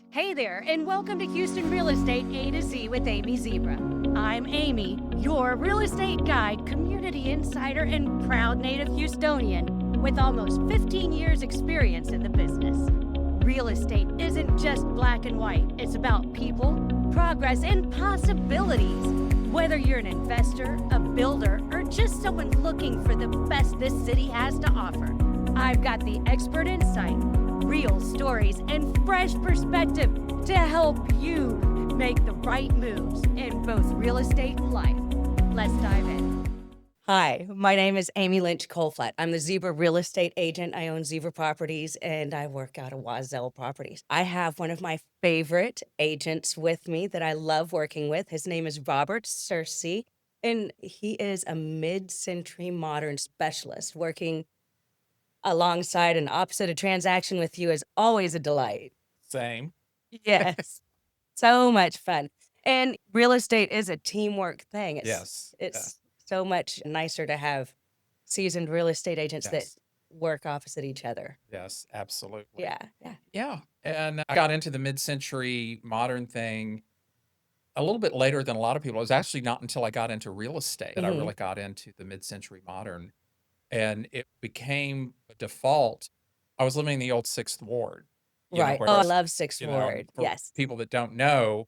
Hey there, and welcome to Houston Real Estate A to Z with Amy Zebra. I'm Amy, your real estate guide, community insider, and proud native Houstonian with almost 15 years' experience in the business. Real estate isn't just black and white, it's about people, progress, and possibilities. Whether you're an investor, a builder, or just someone looking for the best this city has to offer, I've got the expert insight, real stories, and fresh perspective to help you make the right moves in both real estate and life. Let's dive in. Hi, my name is Amy Lynch Kolflat. I'm the Zebra real estate agent. I own Zebra Properties and I work out of WWII Properties. I have one of my favorite agents with me that I love working with. His name is Robert Searcy, and he is a mid-century modern specialist. Working alongside and opposite a transaction with you is always a delight. Same. Yes, so much fun. And real estate is a teamwork thing. Yes. It's so much nicer to have seasoned real estate agents that Yes. work opposite each other. Yes, absolutely. Yeah, yeah. Yeah. And I got into the mid-century modern thing a little bit later than a lot of people. It was actually not until I got into real estate that I Mhm. really got into the mid-century modern. And it became a default. I was living in the old Sixth Ward, Right. where Oh, I it's, love Sixth and Ward. for Yes. people that don't know,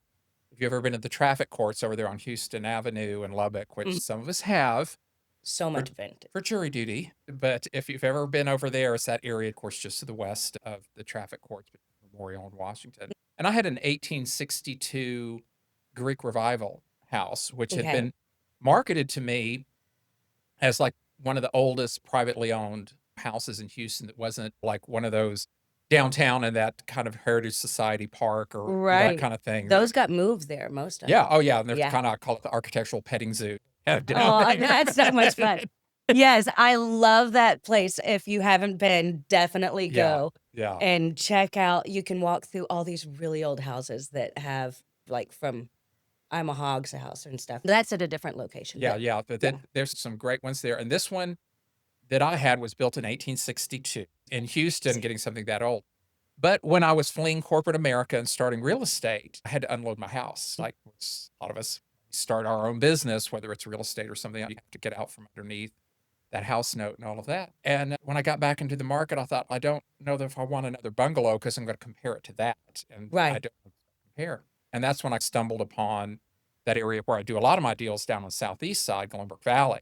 if you've ever been to the traffic courts over there on Houston Avenue and Lubbock, which Mhm. some of us have, So for much vintage. for jury duty. But if you've ever been over there, it's that area, of course, just to the west of the traffic courts between Memorial and Washington. And I had an 1862 Greek Revival house, which had Okay. been marketed to me as like one of the oldest privately owned houses in Houston that wasn't like one of those downtown in that kind of Heritage Society park or that Right. kind of thing. Those got moved there, most of Yeah. them. Oh, yeah. And there's Yeah. kind of, I call it the architectural petting zoo down Oh, there. that's so much fun. Yes, I love that place. If you haven't been, definitely Yeah. go Yeah. and check out. You can walk through all these really old houses that have, like, from I'm a Hog's house and stuff. That's at a different location, Yeah, but yeah, but yeah. there's some great ones there, and this one that I had was built in 1862 in Houston, getting something that old. But when I was fleeing corporate America and starting real estate, I had to unload my house. Like a lot of us start our own business, whether it's real estate or something, you have to get out from underneath that house note and all of that. And when I got back into the market, I thought, I don't know if I want another bungalow because I'm going to compare it to that. And I Right. don't compare. And that's when I stumbled upon that area where I do a lot of my deals down on the southeast side, Glenbrook Valley.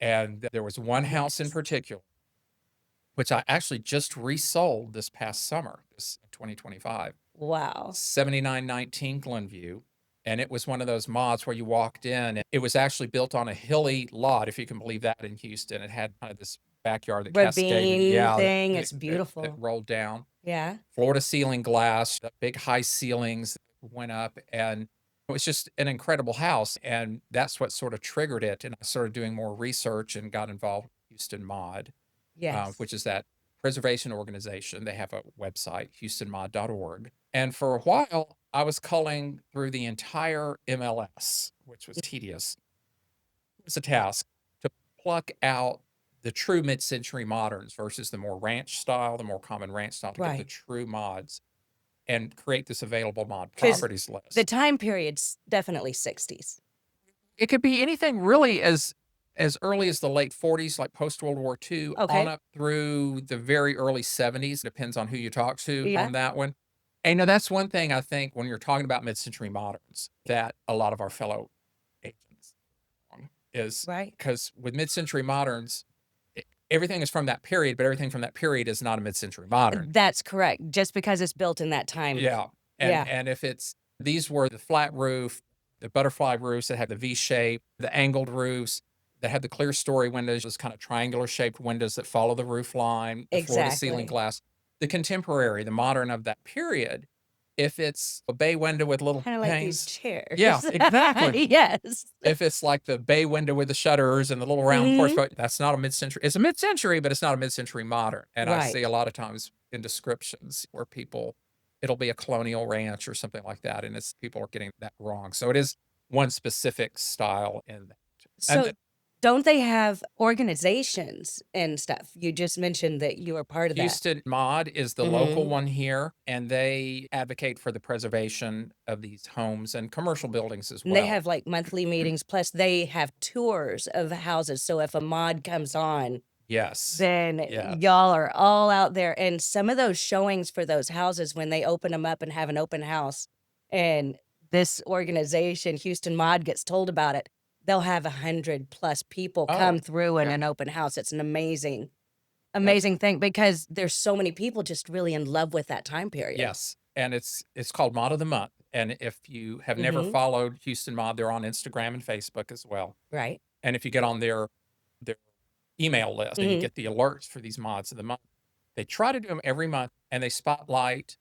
And there was one house in Yes. particular, which I actually just resold this past summer, this 2025, Wow. 7919 Glenview. And it was one of those mods where you walked in. It was actually built on a hilly lot, if you can believe that, in Houston. It had kind of this backyard that cascaded. Ravine Yeah, thing. that, It's that beautiful. rolled down. Yeah. Floor to ceiling glass, big high ceilings that went up. And it was just an incredible house. And that's what sort of triggered it. And I started doing more research and got involved with Houston Mod, Yes. which is that preservation organization. They have a website, houstonmod.org. And for a while, I was culling through the entire MLS, which was tedious. It was a task to pluck out the true mid-century moderns versus the more ranch style, the more common ranch style, to get the Right. true mods and create this available mod 'Cause properties the list. time period's definitely 60s. It could be anything really as early as the late 40s, like post World War II, on Okay. up through the very early 70s. Depends on who you talk to Yeah. on that one. And that's one thing I think when you're talking about mid-century moderns that a lot of our fellow agents is Right. because with mid-century moderns, everything is from that period, but everything from that period is not a mid-century modern. That's correct. Just because it's built in that time. Yeah. Yeah. And if it's these were the flat roof, the butterfly roofs that had the V shape, the angled roofs that had the clear story windows, those kind of triangular shaped windows that follow the roof line, the floor to ceiling Exactly. glass. The contemporary, the modern of that period, if it's a bay window with little Kinda like these panes. chairs. Yeah, exactly. Yes. If it's like the bay window with the shutters and the little round porch, Mhm. but that's not a mid-century. It's a mid-century, but it's not a mid-century modern. And I see Right. a lot of times in descriptions where people, it'll be a colonial ranch or something like that, and it's people are getting that wrong. So it is one specific style in that. And So Don't they have organizations and stuff? You just mentioned that you were part of that. Houston Mod is the Mm-hmm. local one here, and they advocate for the preservation of these homes and commercial buildings as And well. they have like monthly meetings, plus they have tours of the houses. So if a mod comes on, Yes. then Yeah. y'all are all out there. And some of those showings for those houses, when they open them up and have an open house, and this organization, Houston Mod, gets told about it, they'll have 100+ people come through in an open house. It's an amazing thing, because there's so many people just really in love with that time period. Yes. And it's called Mod of the Month. And if you have never followed Houston Mod, they're on Instagram and Facebook as well. Right. And if you get on their email list and you get the alerts for these mods of the month, they try to do them every month, and they spotlight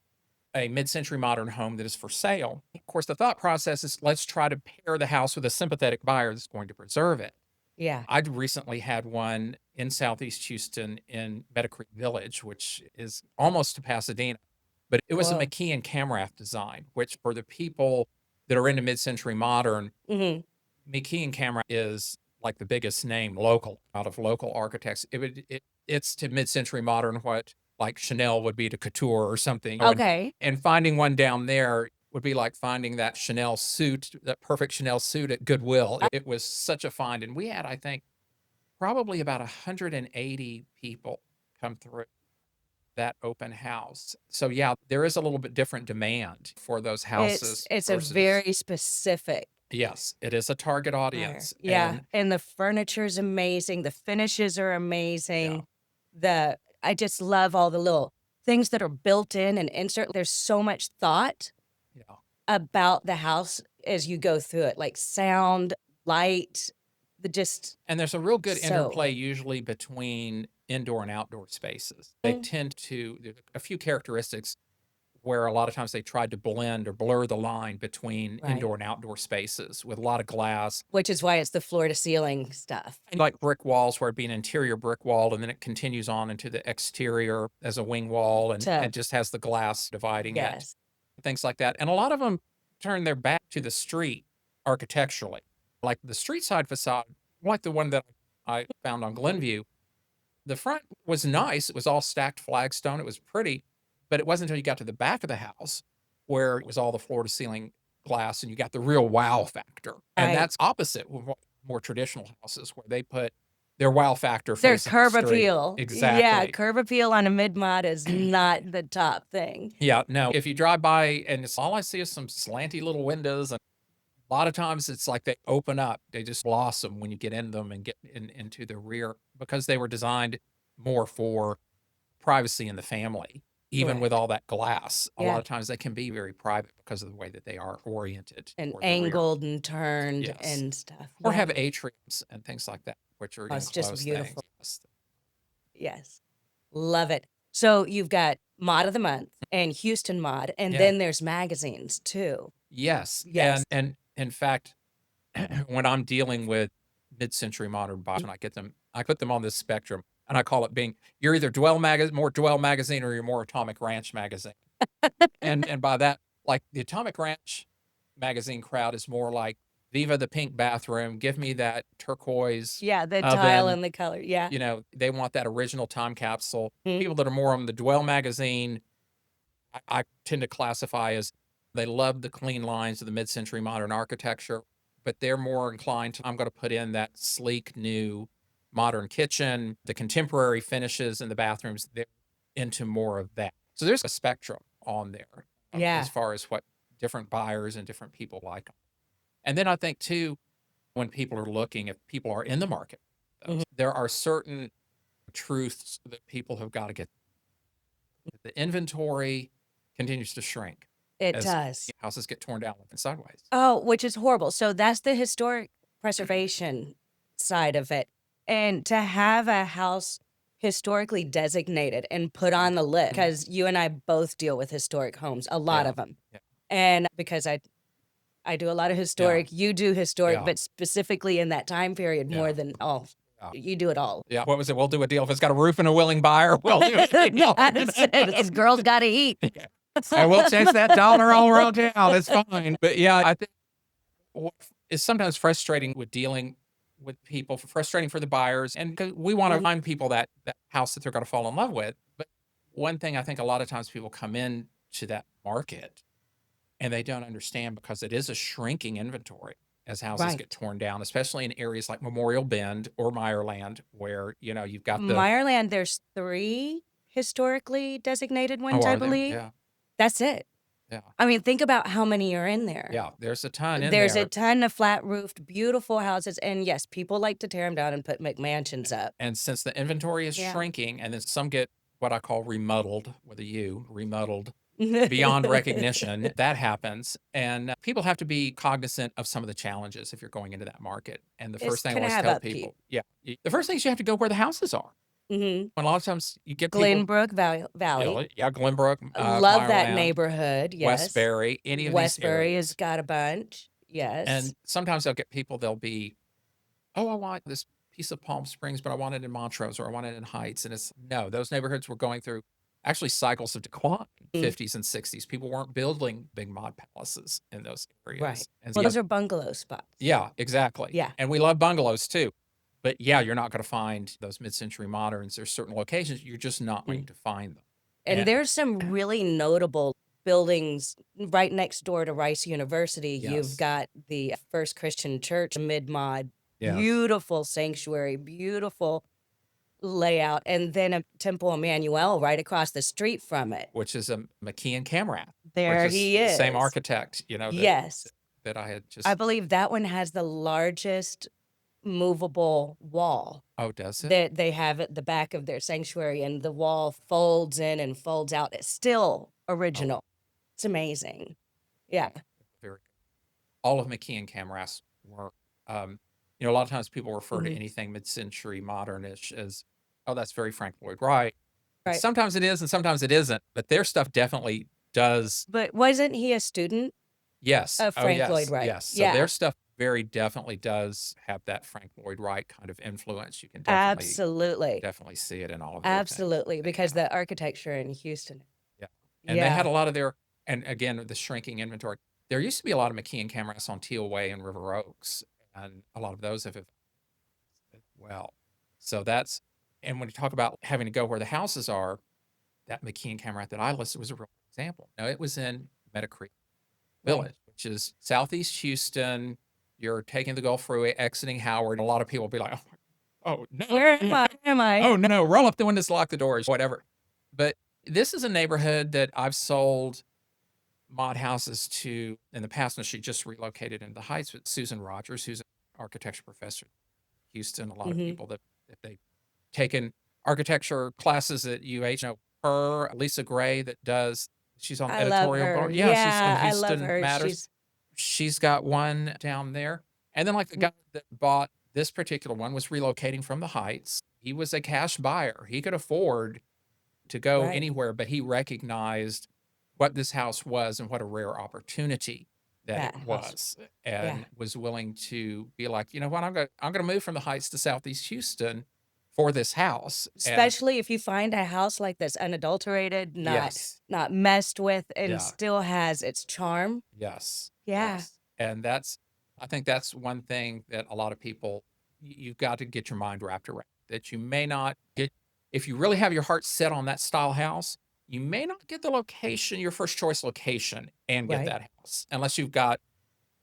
a mid-century modern home that is for sale. Of course, the thought process is, let's try to pair the house with a sympathetic buyer that's going to preserve it. Yeah. I recently had one in Southeast Houston in Meadow Creek Village, which is almost to Pasadena, but it was a McKee and Camrath design, which for the people that are into mid-century modern, McKee and Camrath is like the biggest name out of local architects. It's to mid-century modern what like Chanel would be to couture or something. Okay. And finding one down there would be like finding that Chanel suit, that perfect Chanel suit at Goodwill. It was such a find. And we had, I think, probably about 180 people come through that open house. So yeah, there is a little bit different demand for those houses. It's a very specific. Yes, it is a target audience. Yeah. And the furniture's amazing. The finishes are amazing. I just love all the little things that are built in and insert. There's so much thought about the house as you go through it, like sound, light, and there's a real good interplay usually between indoor and outdoor spaces. They tend to, there's a few characteristics where a lot of times they tried to blend or blur the line between indoor and outdoor spaces with a lot of glass. Which is why it's the floor to ceiling stuff. Like brick walls, where it'd be an interior brick wall, and then it continues on into the exterior as a wing wall, and it just has the glass dividing it. Things like that. And a lot of them turn their back to the street architecturally. Like the street side facade, like the one that I found on Glenview, the front was nice. It was all stacked flagstone. It was pretty. But it wasn't until you got to the back of the house where it was all the floor to ceiling glass, and you got the real wow factor. And that's opposite with more traditional houses, where they put their wow factor There's facing curb the street. appeal. Exactly. Yeah, curb appeal on a mid-mod is not the top thing. Yeah, no. If you drive by and all I see is some slanty little windows, and a lot of times it's like they open up. They just blossom when you get in them and get into the rear, because they were designed more for privacy in the family. Even with all that glass, a lot of times they can be very private because of the way that they are oriented. And angled and turned and stuff. Or have atriums and things like that, which are it's just beautiful. Things. Yes. Love it. So you've got Mod of the Month and Houston Mod, and then there's magazines too. Yes. And in fact, when I'm dealing with mid-century modern buyers, when I get them, I put them on this spectrum. And I call it you're either more Dwell magazine, or you're more Atomic Ranch magazine. and by that, like the Atomic Ranch magazine crowd is more like, Viva the pink bathroom, give me that turquoise. Yeah, the oven. tile and the color. Yeah. You know, they want that original time capsule. People that are more on the Dwell magazine, I tend to classify as, they love the clean lines of the mid-century modern architecture, but they're more inclined to, I'm going to put in that sleek new modern kitchen, the contemporary finishes in the bathrooms. They're into more of that. So there's a spectrum on there as far as what different buyers and different people like. And then I think too, when people are looking, if people are in the market, there are certain truths that people have got to get. The inventory continues to shrink. It does. Houses get torn down left and sideways. Oh, which is horrible. So that's the historic preservation side of it. And to have a house historically designated and put on the list, because you and I both deal with historic homes, a lot of them. Yeah. And because I do a lot of historic, you do historic, but specifically in that time period more than all. You do it all. Yeah. What was it? We'll do a deal. If it's got a roof and a willing buyer, we'll do it. These girls got to eat. And we'll chase that dollar all around town. It's fine. But yeah, I think what is sometimes frustrating with dealing with people, frustrating for the buyers, and 'cause we want to find people that house that they're going to fall in love with. But one thing I think a lot of times people come in to that market and they don't understand because it is a shrinking inventory as houses get Right. torn down, especially in areas like Memorial Bend or Meyerland, where you've got the Meyerland, there's 3 historically designated oh, ones, I are there? believe. Yeah, That's it. yeah, I mean, think about how many are in there. yeah. There's a ton in There's a there. ton of flat-roofed, beautiful houses, and yes, people like to tear them down and put McMansions up. And since the inventory is Yeah. shrinking, and then some get what I call remodeled with a U, remodeled beyond recognition, that happens. And people have to be cognizant of some of the challenges if you're going into that market. And the It's first thing I gonna always have tell upkeep. people, yeah, the first thing is you have to go where the houses are. Mhm. And a lot of times you get people, Glenbrook Valley. yeah, Glenbrook, Love that Meyerland, neighborhood, yes. Westbury, any of these Westbury has areas. got a bunch, yes. And sometimes they'll get people, they'll be, oh, I want this piece of Palm Springs, but I want it in Montrose or I want it in Heights. And it's no, those neighborhoods were going through actually cycles of decline, Mm. 50s and 60s. People weren't building big mod palaces in those Right. areas. And Well, so, those are bungalow spots. yeah, exactly. Yeah. And we love bungalows too. But yeah, you're not going to find those mid-century moderns. There's certain locations you're just not going to find them. And there's some really notable buildings right next door to Rice University. Yes. You've got the First Christian Church mid-mod, Yes. beautiful sanctuary, beautiful layout, and then a Temple Emmanuel right across the street from it. Which is a McKeon Camrat. There which he the is. same architect, Yes. that I had just. I believe that one has the largest movable wall Oh, does it? that they have at the back of their sanctuary, and the wall folds in and folds out. It's still original. It's amazing. Yeah. Very good. All of McKeon Camrat's work. A lot of times people refer to Mhm. anything mid-century modernish as, oh, that's very Frank Lloyd Wright. Right. Sometimes it is and sometimes it isn't, but their stuff definitely does. But wasn't he a student Yes. of Oh, Frank yes. Lloyd Wright? Yes. So Yeah. their stuff very definitely does have that Frank Lloyd Wright kind of influence. You can definitely Absolutely. see it in all of their things. Absolutely. Because Yeah. the architecture in Houston. Yeah. And they had Yeah. a lot of their, and again, the shrinking inventory. There used to be a lot of McKeon Camrats on Teal Way and River Oaks, and a lot of those have well. So that's, and when you talk about having to go where the houses are, that McKeon Camrat that I listed was a real example. No, it was in Meadow Creek Village, which is southeast Houston. You're taking the Gulf Freeway, exiting Howard. A lot of people will be like, oh no, Where am I? Where am I? oh no, roll up the windows, lock the doors, whatever. But this is a neighborhood that I've sold mod houses to in the past, and she just relocated into the Heights with Susan Rogers, who's an architecture professor in Houston. A lot of Mhm. people that if they've taken architecture classes at UH know her. Lisa Gray that does, she's on the I love editorial her. board. Yeah, she's on I love Houston her. Matters. She's got one down there. And then like the guy that bought this particular one was relocating from the Heights. He was a cash buyer. He could afford to go Right. anywhere, but he recognized what this house was and what a rare opportunity that That it house. was, and Yeah. was willing to be like, you know what, I'm gonna move from the Heights to Southeast Houston for this house. And Especially if you find a house like this, unadulterated, yes, not messed with, and Yeah. still has its charm. yes, Yeah. yes. And I think that's one thing that a lot of people, you've got to get your mind wrapped around, that you may not get, if you really have your heart set on that style house, you may not get the location, your first choice location, and get Right. that house unless you've got,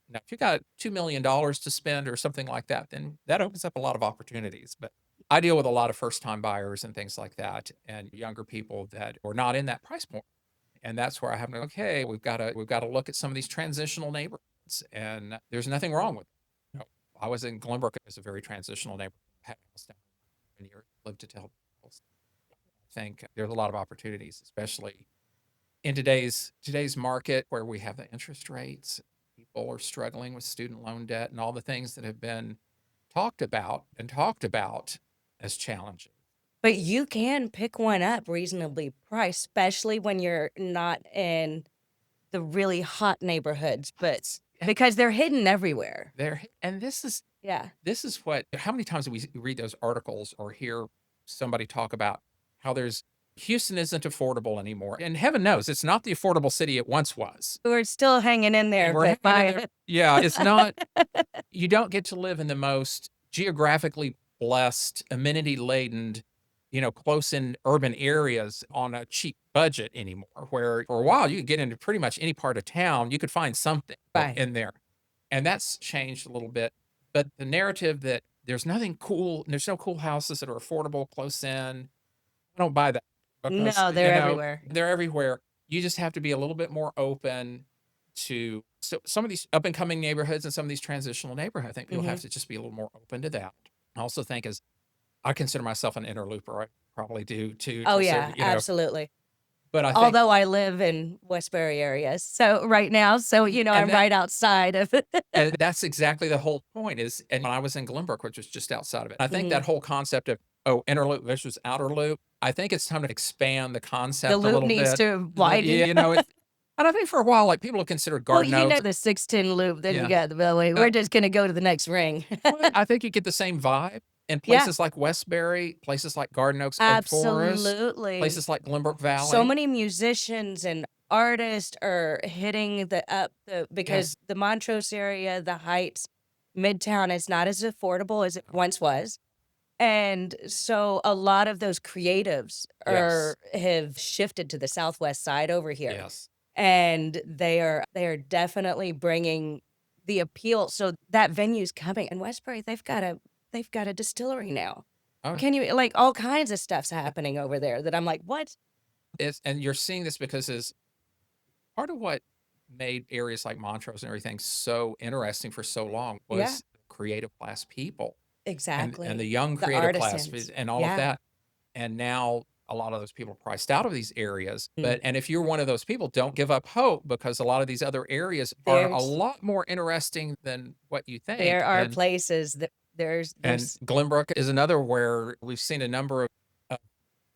now, if you got $2 million to spend or something like that, then that opens up a lot of opportunities. But I deal with a lot of first time buyers and things like that, and younger people that are not in that price point. And that's where I have to, okay, we've got to look at some of these transitional neighborhoods, and there's nothing wrong with it. I was in Glenbrook. It was a very transitional neighborhood. Had a house down there 10 years, lived to tell tales. I think there's a lot of opportunities, especially in today's market where we have the interest rates. People are struggling with student loan debt and all the things that have been talked about as challenging. But you can pick one up reasonably priced, especially when you're not in the really hot neighborhoods, but And because they're hidden everywhere. and this is Yeah. what, how many times do we read those articles or hear somebody talk about how Houston isn't affordable anymore. And heaven knows it's not the affordable city it once was. We're still hanging in there, And we're but hanging in there. Yeah, it's not, you don't get to live in the most geographically blessed, amenity laden, close in urban areas on a cheap budget anymore. Where for a while you could get into pretty much any part of town, you could find something Right. in there. And that's changed a little bit. But the narrative that there's nothing cool, there's no cool houses that are affordable close in, I don't buy that because, No, they're everywhere. they're everywhere. You just have to be a little bit more open to some of these up and coming neighborhoods and some of these transitional neighborhoods. I think people have Mhm. to just be a little more open to that. I also think as I consider myself an interlooper. I probably do too, Oh, to a certain, yeah, absolutely. but I think, Although I live in Westbury area, so right now, so, and I'm right outside of and that's exactly the whole point is, and when I was in Glenbrook, which was just outside of it, I think that Mhm. whole concept of, oh, inner loop versus outer loop, I think it's time to expand the The concept a loop little needs bit. to Yeah, widen. and I think for a while, like people have considered Well, Garden Oaks. the 610 loop, then you Yeah. got the Beltway. Uh, We're just gonna go to the next ring. well, I think you get the same vibe in Yeah, places like Westbury, places like Garden Oaks, Oak Forest, absolutely. places like Glenbrook So Valley. many musicians and artists are hitting the because Yes. the Montrose area, the Heights, Midtown is not as affordable as it once was. And so a lot of those creatives Yes. have shifted to the southwest side over here. Yes. And they are definitely bringing the appeal. So that venue's coming. And Westbury, they've got a distillery now. Oh, Can you like all kinds of stuff's happening over there that I'm like, what? and you're seeing this because is part of what made areas like Montrose and everything so interesting for so long Yeah, was creative class people and the exactly. young The creative class artisans. and all of Yeah. that. And now a lot of those people are priced out of these areas. Mm. And if you're one of those people, don't give up hope because a lot of these other areas are a There's lot more interesting than what you there think. are And places that and there's Glenbrook is another where we've seen a number of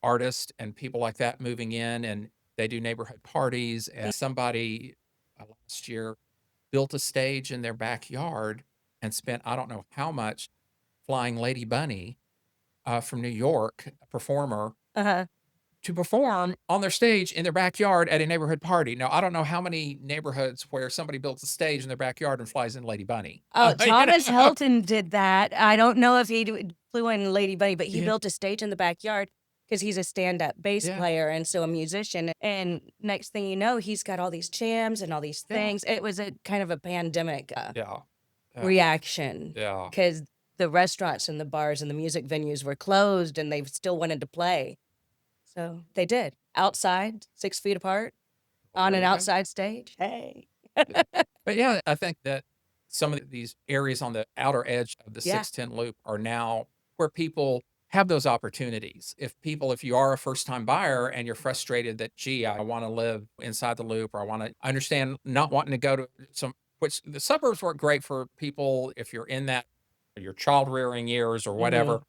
artists and people like that moving in, and they do neighborhood parties. And somebody last year built a stage in their backyard and spent I don't know how much flying Lady Bunny from New York, a performer, uh-huh. to perform on their stage in their backyard at a neighborhood party. Now, I don't know how many neighborhoods where somebody builds a stage in their backyard and flies in Lady Bunny. Oh, You Thomas know? Helton did that. I don't know if flew in Lady Bunny, but he Yeah, built a stage in the backyard because he's a stand-up bass yeah, player and so a musician. And next thing you know, he's got all these jams and all these yeah, things. It was a kind of a pandemic yeah, yeah, reaction yeah. because the restaurants and the bars and the music venues were closed and they still wanted to play. So they did. Outside, 6 feet apart, Well, on there an you go. outside stage. Hey. But yeah, I think that some of these areas on the outer edge of the Yeah. 610 loop are now where people have those opportunities. If you are a first time buyer and you're frustrated that, gee, I want to live inside the loop, or I understand not wanting to go to which the suburbs work great for people if you're in that, your child rearing years or whatever. Mhm.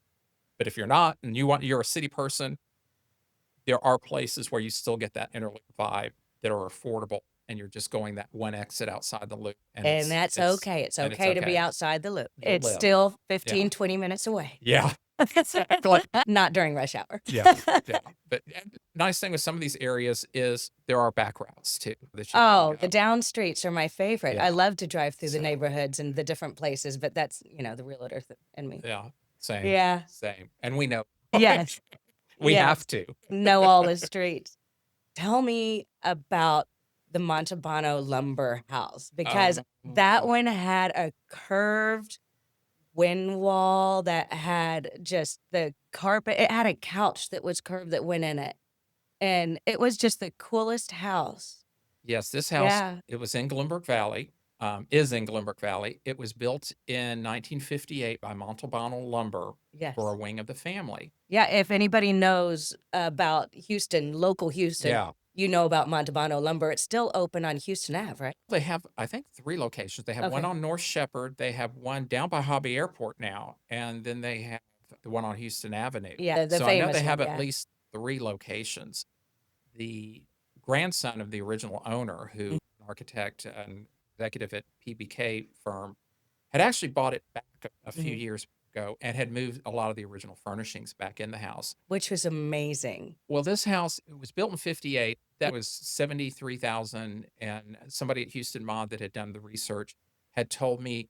But if you're not and you're a city person, there are places where you still get that inner loop vibe that are affordable and you're just going that one exit outside the loop and And that's okay. It's it's okay to be okay. outside the loop. You'll It's live. still Yeah. 15, 20 minutes away. Yeah. Exactly. Not during rush hour. Yeah. Yeah. But nice thing with some of these areas is there are back routes too that you can Oh, the go. down streets are my favorite. Yeah. I love to drive through the So, neighborhoods and the different places, but that's, the realtor in me. yeah. Same. Yeah. Same. And we know Yes. we have Yes. to. Know all the streets. Tell me about the Montebano lumber house because Um, that one had a curved wind wall that had just the carpet. It had a couch that was curved that went in it. And it was just the coolest house. yes, this house, Yeah. it was in Glenbrook Valley, is in Glenbrook Valley. It was built in 1958 by Montalbano Lumber Yes. for a wing of the family. Yeah, if anybody knows about Houston, local Houston, Yeah. you know about Montebano Lumber. It's still open on Houston Ave, right? They have, I think, 3 locations. They have one Okay. on North Shepherd, they have one down by Hobby Airport now, and then they have the one on Houston Avenue. Yeah, the So I know famous they have one, at yeah. least 3 locations. The grandson of the original owner, who Mm. an architect and executive at PBK firm, had actually bought it back a few Mhm. years ago and had moved a lot of the original furnishings back in the house. Which was amazing. Well, this house, it was built in 58. That was 73,000, and somebody at Houston Mod that had done the research had told me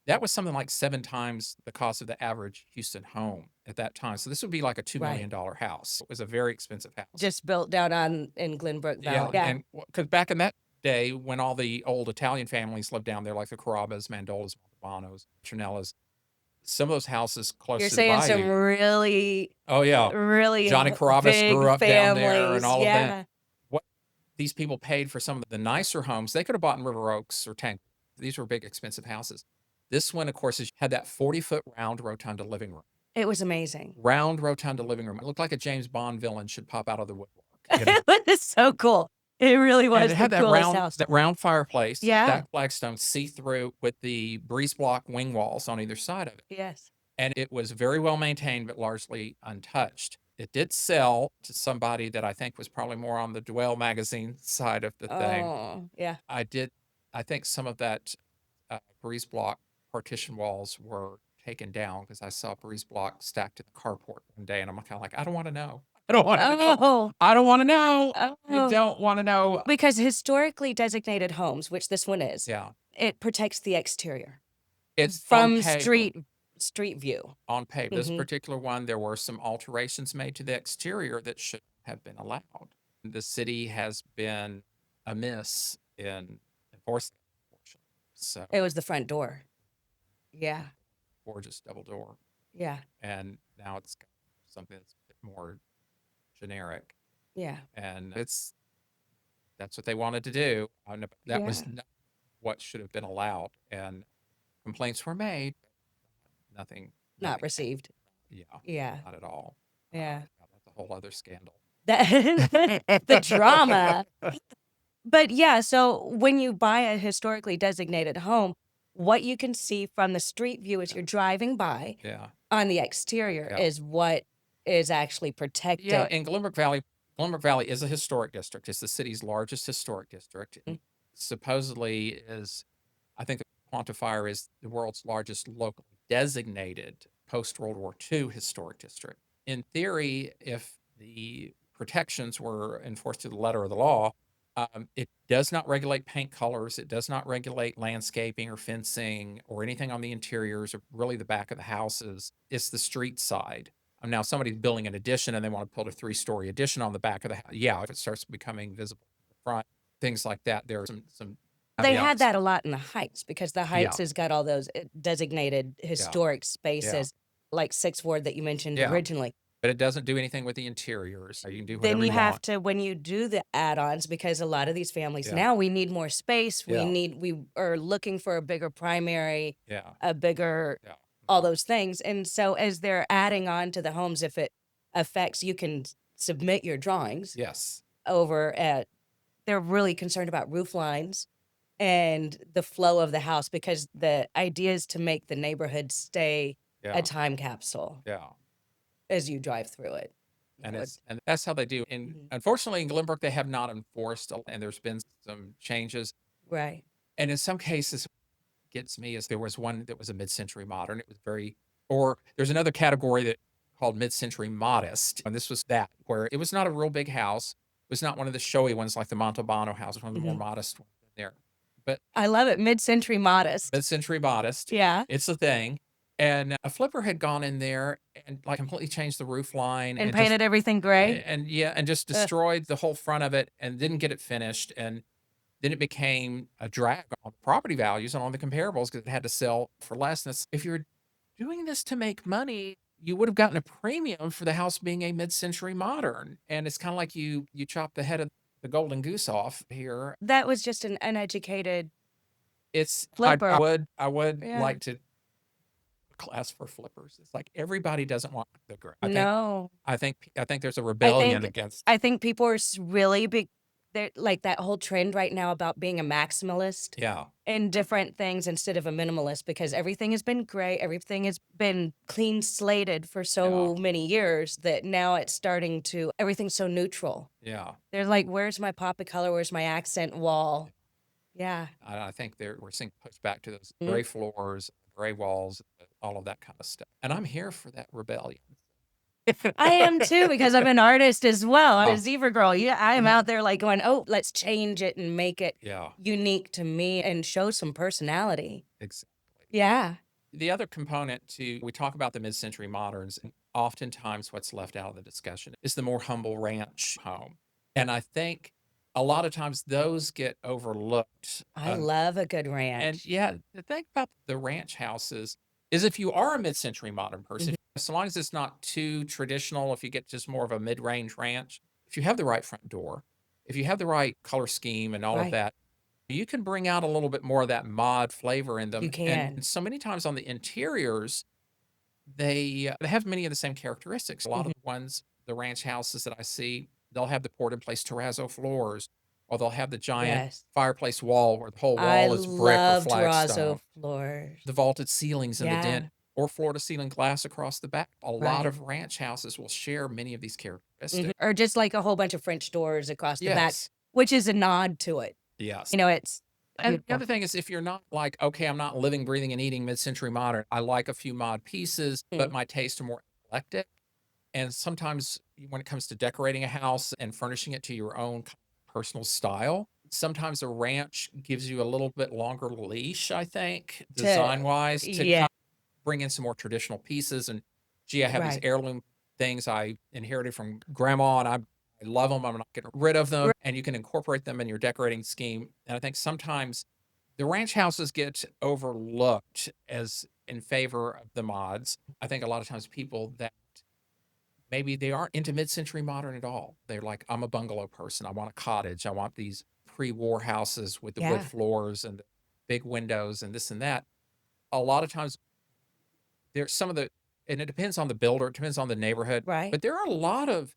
That was something like 7 times the cost of the average Houston home at that time. So this would be like a $2 million house. It was a very expensive house. Just built down in Glenbrook Valley. Yeah, and because back in that day, when all the old Italian families lived down there, like the Carrabba's, Mandolas, Bonos, Trinellas, some of those houses close You're to the saying some bayou. really, Oh yeah, really Johnny Carrabba's big grew up down there and families. all of Yeah. that. What these people paid for some of the nicer homes, they could have bought in River Oaks or Tank. These were big, expensive houses. This one, of course, had that 40-foot round rotunda living room. It was amazing. Round rotunda living room. It looked like a James Bond villain should pop out of the woodwork. You know? It was so cool. It really was And it had the that coolest round, house. that round fireplace, Yeah. that flagstone, see-through with the breeze block wing walls on either side of it. Yes. And it was very well maintained, but largely untouched. It did sell to somebody that I think was probably more on the Dwell magazine side of the thing. Oh, yeah. I think some of that breeze block partition walls were taken down because I saw breeze block stacked in the carport one day, and I'm kind of like, I don't want to know. I don't want to know. Oh, I don't want to know. I oh. don't want to know. Because historically designated homes, which this one is, Yeah, it protects the exterior it's from on paper. street view. On paper. This Mhm. particular one, there were some alterations made to the exterior that should have been allowed. The city has been amiss in enforcing that portion. So It was the front door. Yeah. gorgeous double door. Yeah. And now it's got something that's a bit more generic. Yeah. And that's what they wanted to do. That was not what should have been allowed. And complaints were made, but nothing Not received. Yeah. Yeah. Not at all. Yeah. That's a whole other scandal. The drama. But yeah, so when you buy a historically designated home, what you can see from the street view as you're driving by Yeah. on the exterior Yeah. is what is actually protected. Yeah, in Glenbrook Valley is a historic district. It's the city's largest historic district. Mm. Supposedly is, I think the quantifier is the world's largest locally designated post-World War II historic district. In theory, if the protections were enforced to the letter of the law, it does not regulate paint colors. It does not regulate landscaping or fencing or anything on the interiors or really the back of the houses. It's the street side. Now, somebody's building an addition and they want to build a 3-story addition on the back of the house. Yeah, if it starts becoming visible in the front, things like that. There are some. They had that a lot in the Heights because the Heights Yeah. has got all those designated historic spaces, like 6th Ward that you mentioned Yeah. originally. But it doesn't do anything with the interiors. You can do Then whatever you you have want. to, when you do the add-ons, because a lot of these families Yeah. now, we need more space. Yeah. We are looking for a bigger primary, Yeah. a bigger, Yeah. all those things. And so as they're adding on to the homes, if it affects, you can submit your drawings Yes. over at, they're really concerned about roof lines and the flow of the house because the idea is to make the neighborhood stay Yeah. a time capsule Yeah. as you drive through it. And know, and that's how they do. And Mhm. unfortunately, in Glenbrook, they have not enforced, and there's been some changes. Right. And in some cases, what gets me is there was one that was a mid-century modern. It was or there's another category that called mid-century modest, and this was that where it was not a real big house. It was not one of the showy ones like the Monte Bono house. It was one of the more Mhm. modest ones in there. But I love it. Mid-century modest. mid-century modest, Yeah. it's a thing. And a flipper had gone in there and like completely changed the roof line And just painted everything gray. and just destroyed the whole front of it and didn't get it finished. And then it became a drag on property values and on the comparables because it had to sell for less. And if you're doing this to make money, you would have gotten a premium for the house being a mid-century modern. And it's kind of like you chop the head of the golden goose off here. That was just an uneducated. It's Flipper. I would Yeah. like to class for flippers. It's like everybody doesn't want the gray. No. I think there's a rebellion against. I think people are really big. They're like that whole trend right now about being a maximalist Yeah. in different things instead of a minimalist because everything has been gray. Everything has been clean slated for so many years that now it's starting to, everything's so neutral. Yeah. They're like, where's my pop of color? Where's my accent wall? Yeah. I think we're seeing pushback to those Mhm. gray floors, gray walls, all of that kind of stuff. And I'm here for that rebellion. I am too because I'm an artist as well. I'm Oh. a zebra girl. Yeah, I am out there like going, oh, let's change it and make it Yeah, unique to me and show some personality. exactly. Yeah. The other component to we talk about the mid-century moderns, and oftentimes what's left out of the discussion is the more humble ranch home. And I think a lot of times those get overlooked. I love a good And ranch. yeah, the thing about the ranch houses is if you are a mid-century modern person, Mhm. so long as it's not too traditional, if you get just more of a mid-range ranch, if you have the right front door, if you have the right color scheme and all of Right. that, you can bring out a little bit more of that mod flavor in them. You And can. so many times on the interiors, they have many of the same characteristics. A lot Mhm. of the ones, the ranch houses that I see, they'll have the poured in place terrazzo floors, or they'll have the giant Yes. fireplace wall where the whole I wall is brick or love terrazzo flagstone, floors. the vaulted ceilings in the den, Yeah. or floor to ceiling glass across the back. A lot Right. of ranch houses will share many of these Mhm. characteristics. Or just like a whole bunch of French doors across the back, Yes. which is a nod to it. Yes. It's And the beautiful. other thing is if you're not like, okay, I'm not living, breathing, and eating mid-century modern. I like a few mod pieces, but Mm. my tastes are more eclectic. And sometimes when it comes to decorating a house and furnishing it to your own personal style, sometimes a ranch gives you a little bit longer leash, I think, To design wise, to Yeah. kind of bring in some more traditional pieces. And gee, I have these Right. heirloom things I inherited from grandma, and I love them. I'm not getting rid of them. And you can incorporate them in your decorating scheme. And I think sometimes the ranch houses get overlooked as in favor of the mods. I think a lot of times people that maybe they aren't into mid-century modern at all. They're like, I'm a bungalow person. I want a cottage. I want these pre-war houses with the wood Yeah. floors and the big windows and this and that. A lot of times there's some of the and it depends on the builder, it depends on the neighborhood, Right. but there are a lot of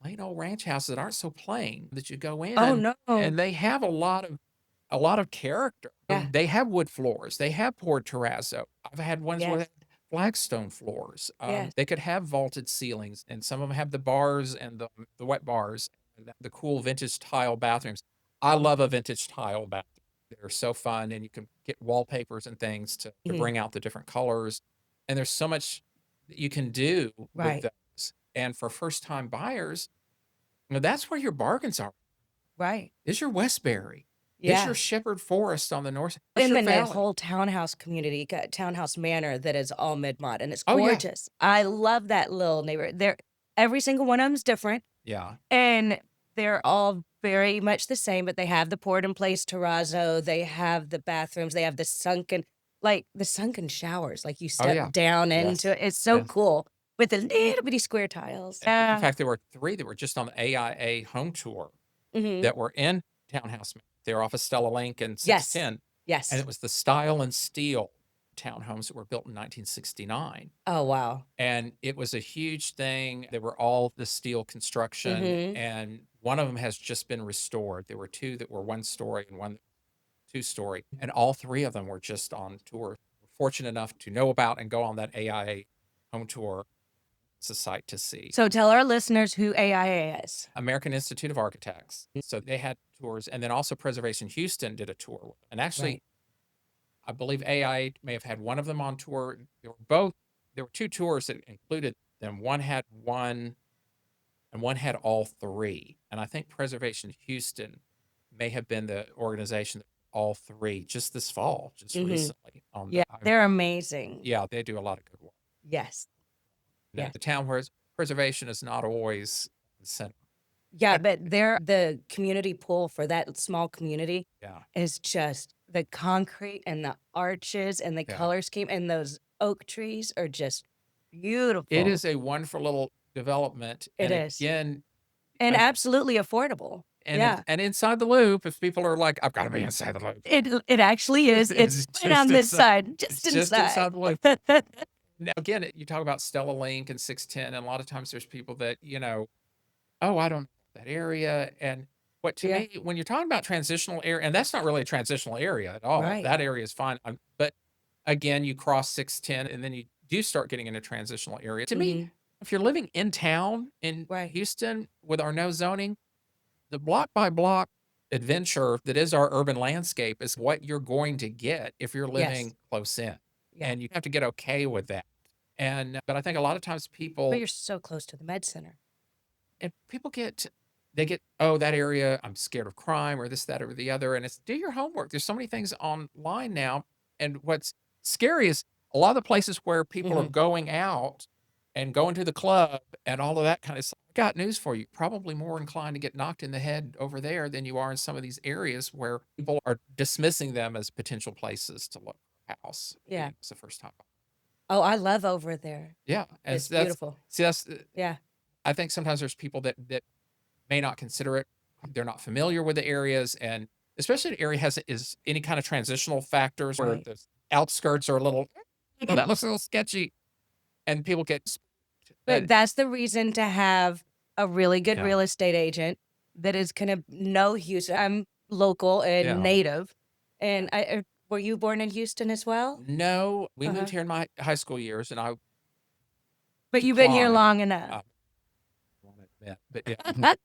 plain old ranch houses that aren't so plain that you go Oh, in no. and they have a lot of character. Yeah. They have wood floors. They have poured terrazzo. I've had ones Yes. with flagstone floors. Yes. They could have vaulted ceilings, and some of them have the bars and the wet bars, and the cool vintage tile bathrooms. I love a vintage tile bathroom. They're so fun, and you can get wallpapers and things to Mhm. bring out the different colors. And there's so much that you can do with Right. those. And for first time buyers, that's where your bargains are. Right. Is your Westbury? Is your Yeah. Shepherd Forest on the north? Is And your then that Valley? whole townhouse community, townhouse manor that is all mid-mod, and it's Oh, yeah. gorgeous. I love that little neighborhood. Every single one of them's different, Yeah. and they're all very much the same, but they have the poured in place terrazzo, they have the bathrooms, they have the sunken showers, like you Oh, step yeah. down into Yes. it. It's so Yes. cool with the little bitty square tiles. In Yeah. fact, there were 3 that were just on the AIA home tour Mhm. that were in Townhouse. They were off of Stella Link and Yes. 610, and Yes. it was the Style and Steel townhomes that were built in 1969, Oh, wow. and it was a huge thing. They were all the steel construction, Mhm. and one of them has just been restored. There were 2 that were 1 story and 1 2-story, and all 3 of them were just on tour. We're fortunate enough to know about and go on that AIA home tour. It's a sight to see. So tell our listeners who AIA is. American Institute of Architects. So they had tours, and then also Preservation Houston did a tour. And actually, Right. I believe AI may have had one of them on tour. There were 2 tours that included them. One had 1 and one had all 3. And I think Preservation Houston may have been the organization that all 3 just this fall, just Mhm. recently on Yeah, they're amazing. yeah, they do a lot of good work. Yes. Now, Yes. the town where preservation is not always the center. Yeah, Uh, but the community pool for that small community Yeah, is just the concrete and the arches and the yeah. color scheme and those oak trees are just It beautiful. is a wonderful little development, It and is. again, And like absolutely affordable. Yeah. and inside the loop, if people are like, "I've gotta be inside the loop." It actually is. It's It's right on just this inside side, it's just just inside. inside the loop. Now, again, you talk about Stella Link and 610, and a lot of times there's people that, "Oh, I don't know that area," and what to Yeah. me, when you're talking about transitional area and that's not really a transitional area at all. Right. That area is fine, but again, you cross 610, and then you do start getting into transitional area. To me, Mhm. if you're living in town in Right. Houston with our no zoning, the block by block adventure that is our urban landscape is what you're going to get if you're Yes. living close in, Yeah. and you have to get okay with that. But I think a lot of times But people you're so close to the med center. and people they get, oh, that area, I'm scared of crime or this, that, or the other. And it's do your homework. There's so many things online now. And what's scary is a lot of the places where people are Mhm. going out and going to the club and all of that kind of stuff. I got news for you. Probably more inclined to get knocked in the head over there than you are in some of these areas where people are dismissing them as potential places to look for a house. Yeah. It's the first time. Oh, I love over there. Yeah. And It's beautiful. that's, Yeah. I think sometimes there's people that may not consider it. They're not familiar with the areas, and especially the area has is any kind of transitional factors where Right. the outskirts are a little that looks a little sketchy, and people get But that's the reason to have a really good yeah, real estate agent that is gonna know Houston. I'm local and yeah. native, and were you born in Houston as well? No, we moved Uh-huh. here in my high school years, and I But you've been here declined. long enough. I won't admit, but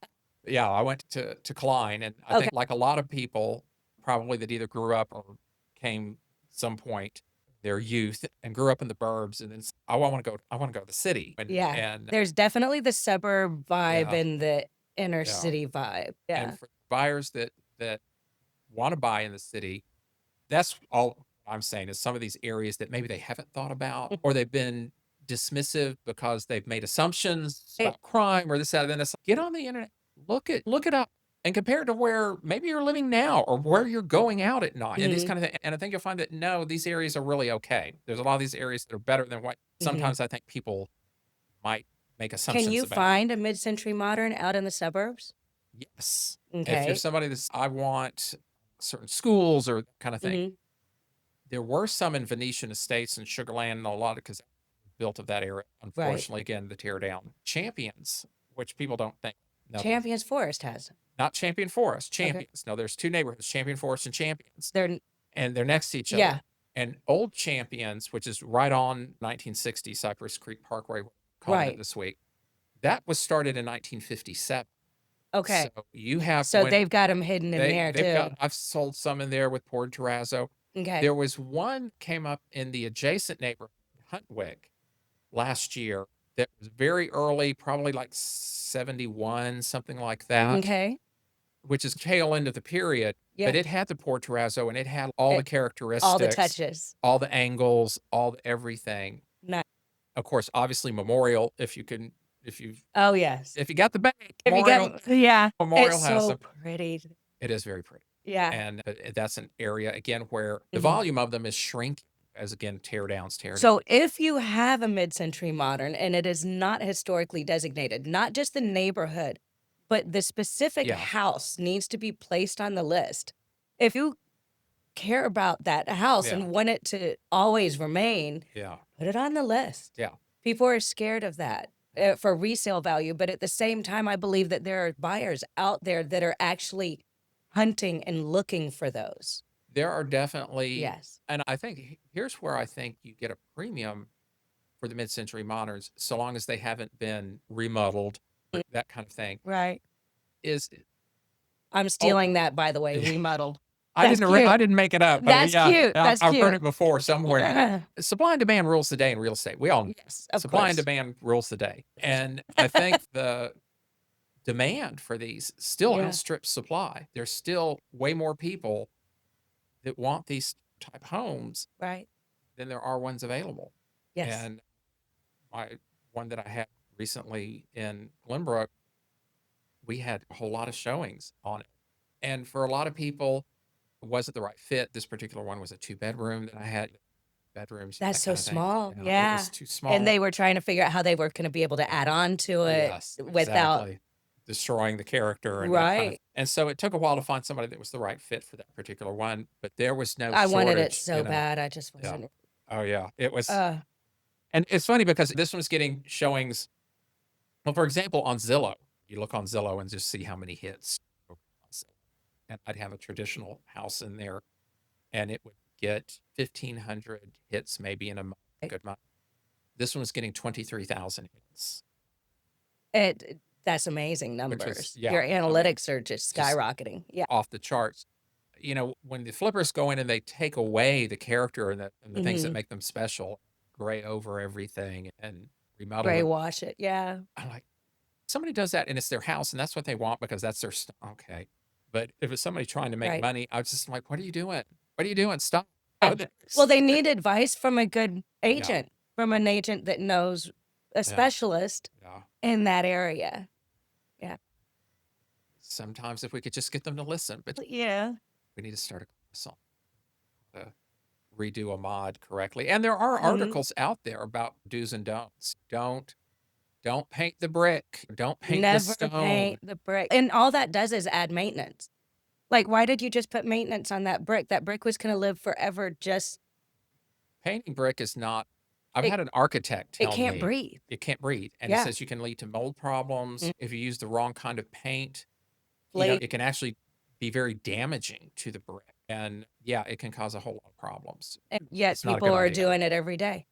yeah, I went to Klein, and I Okay. think like a lot of people probably that either grew up or came some point their youth and grew up in the burbs, and then I want to go. I want to go to the city, Yeah. and There's definitely the suburb vibe yeah, and the inner yeah. city vibe. And Yeah. for buyers that want to buy in the city, that's all I'm saying is some of these areas that maybe they haven't thought about or they've been dismissive because they've made assumptions about crime or this, that, and then it's like, get on the internet, look it up and compare it to where maybe you're living now or where you're going out at night and these Mhm. kind of things. And I think you'll find that no, these areas are really okay. There's a lot of these areas that are better than what Mhm. sometimes I think people might make Can assumptions you about. find a mid-century modern out in the suburbs? Yes. If you're Okay. somebody that's, I want certain schools or that kind of thing. Mhm. There were some in Venetian Estates and Sugarland and a lot of because built of that era. Right. Unfortunately, again, the tear down champions, which people don't think. No, Champions Forest has 'em. not Champion Forest, Okay. Champions. No, there's two neighborhoods, Champion Forest and Champions, They're and they're next to each other. yeah. And Old Champions, which is right on 1960 Cypress Creek Parkway, we're calling it Right. this week, that was started in 1957. So Okay. you have So when they've got them hidden in there they've got too. I've sold some in there with poured terrazzo. Okay. There was one came up in the adjacent neighborhood, Huntwick, last year that was very early, probably like 71, something like that, Okay. which is tail end of the period. But Yeah. it had the poured terrazzo and it had all the Eh, all the characteristics, touches. all the angles, all the everything. Nice. Of course, obviously Memorial, Oh, yes. if you got the bank, If you get yeah. It's Memorial has so them. pretty. It is very pretty. Yeah. And that's an area again where the Mhm. volume of them is shrinking as again tear downs, tear down. So if you have a mid-century modern and it is not historically designated, not just the neighborhood, but the specific Yeah. house needs to be placed on the list. If you care about that house Yeah. and want it to always remain, Yeah. put it on the list. Yeah. People are scared of that for resale value, but at the same time, I believe that there are buyers out there that are actually hunting and looking for those. There are definitely, Yes. and I think here's where I think you get a premium for the mid-century moderns, so long as they haven't been remodeled, that kind of thing. Right. Is I'm stealing that, by the way, remodeled. I That's didn't cute. I didn't make it up. That's cute. That's I've heard cute. it before somewhere. Supply and demand rules the day in real estate. We all know. Yes, of Supply and course. demand rules the day, and I think the demand for these still Yeah. outstrips supply. There's still way more people that want these type homes Right. than there are ones available. Yes. And my one that I had recently in Glenbrook, we had a whole lot of showings on it. And for a lot of people, it wasn't the right fit. This particular one was a 2 bedroom that I had bedrooms. That's that so kind of thing. small. It Yeah. was too small. And they were trying to figure out how they were going to be able to add on to it Yes, without. exactly. Destroying the character and that kind of, Right. and so it took a while to find somebody that was the right fit for that particular one, but there was no I wanted it shortage, so bad. I just Yeah. wasn't. Oh yeah, it was. Uh, And it's funny because this one's getting showings. Well, for example, on Zillow, you look on Zillow and just see how many hits. And I'd have a traditional house in there, and it would get 1,500 hits maybe in a month, a good month. This one was getting 23,000 hits. that's amazing Which numbers. is, yeah, Your I mean, analytics are just just skyrocketing. Yeah. off the charts. You know, when the flippers go in and they take away the character and the things that Mhm. make them special, gray over everything and remodel Gray them, wash it. Yeah. I'm like, somebody does that and it's their house and that's what they want because that's okay. But if it's somebody trying to make Right. money, I was just like, what are you doing? What are you doing? Stop. Well, they need advice from a good Yeah, agent, from an agent that knows a yeah, specialist yeah. in that area. Yeah. Sometimes if we could just get them to listen, but Yeah. we need to start a class on to redo a mod correctly. And there are Mhm. articles out there about do's and don'ts. Don't paint the brick. Don't paint the Never stone. paint the brick. And all that does is add maintenance. Like, why did you just put maintenance on that brick? That brick was going to live forever. Just Painting brick is not. I've it, had an architect it tell can't me breathe. it can't breathe, and it Yeah. says you can lead to mold problems Mm. if you use the wrong kind of paint. Flake. It can actually be very damaging to the brick, and yeah, it can cause a whole lot of problems. And yet It's not a people good are idea. doing it every day.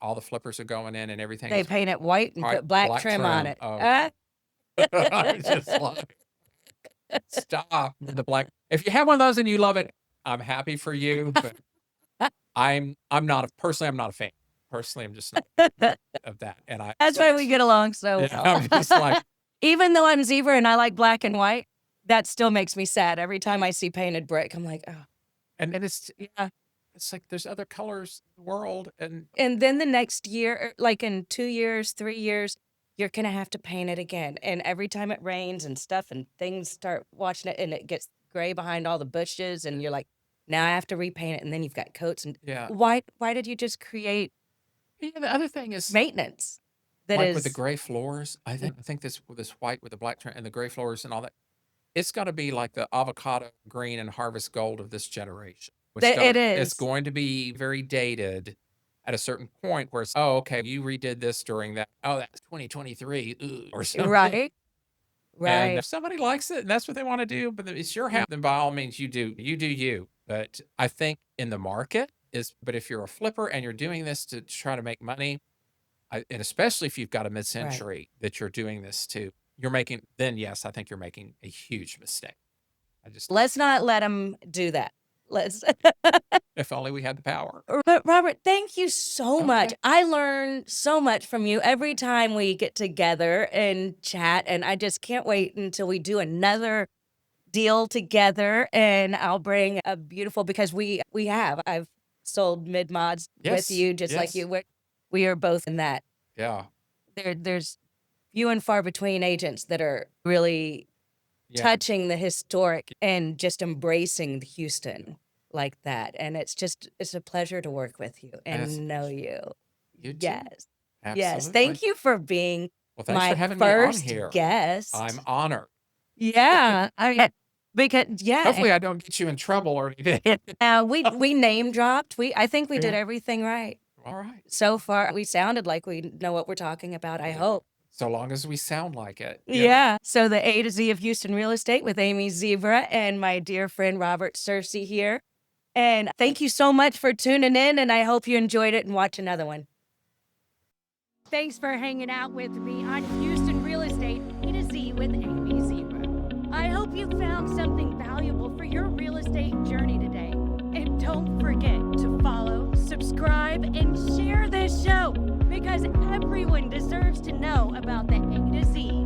All the flippers are going in and everything. They is paint it white and white- put black trim on it. Oh, Uh, I'm just like, stop the black. If you have one of those and you love it, I'm happy for you. But I'm not personally. I'm not a fan. Personally, I'm just not of that. And That's why we get along so yeah, well. I'm just like, Even though I'm zebra and I like black and white, that still makes me sad. Every time I see painted brick, I'm like, oh. and it's yeah, it's like there's other colors in the world, and And then the next year, like in 2 years, 3 years, you're going to have to paint it again. And every time it rains and stuff and things start watching it and it gets gray behind all the bushes and you're like, now I have to repaint it. And then you've got coats. And yeah. why did you just create Yeah, the other thing is maintenance that like is with the gray floors. I think this white with the black trim and the gray floors and all that. It's got to be like the avocado green and harvest gold of this generation. It It's is. going to be very dated at a certain point where it's, oh, okay, you redid this during that. Oh, that's 2023 or something. Right. And Right. if somebody likes it and that's what they want to do, but it's your house, then by all means you do you. But I think in the market but if you're a flipper and you're doing this to try to make money, and especially if you've got a mid-century that you're doing this to, then yes, I think you're making a huge mistake. Let's not let them do that. Let's. If only we had the power. Robert, thank you so much. Okay. I learn so much from you every time we get together and chat, and I just can't wait until we do another deal together. And I'll bring a beautiful, because I've sold mid mods Yes, with you, just like yes. you. We are both in that. Yeah. There's few and far between agents that are really Yeah. touching the historic and just embracing the Houston like that. And it's a pleasure to work with you and Yes. know you. You too. Yes. Absolutely. Yes. Thank you for being Well, thanks my for having me on first here. guest. I'm honored. Yeah. Because Hopefully I don't get you in trouble or anything. we name dropped. I think we did Yeah. everything right. All right. So far, we sounded like we know what we're talking about, I hope. So long as we sound like it. Yeah. So the A to Z of Houston Real Estate with Amy Zebra and my dear friend Robert Searcy here. And thank you so much for tuning in, and I hope you enjoyed it and watch another one. Thanks for hanging out with me on Houston Real Estate A to Z with Amy Zebra. I hope you found something valuable for your real estate journey today. And don't forget to follow, subscribe, and share this show, because everyone deserves to know about the A to Z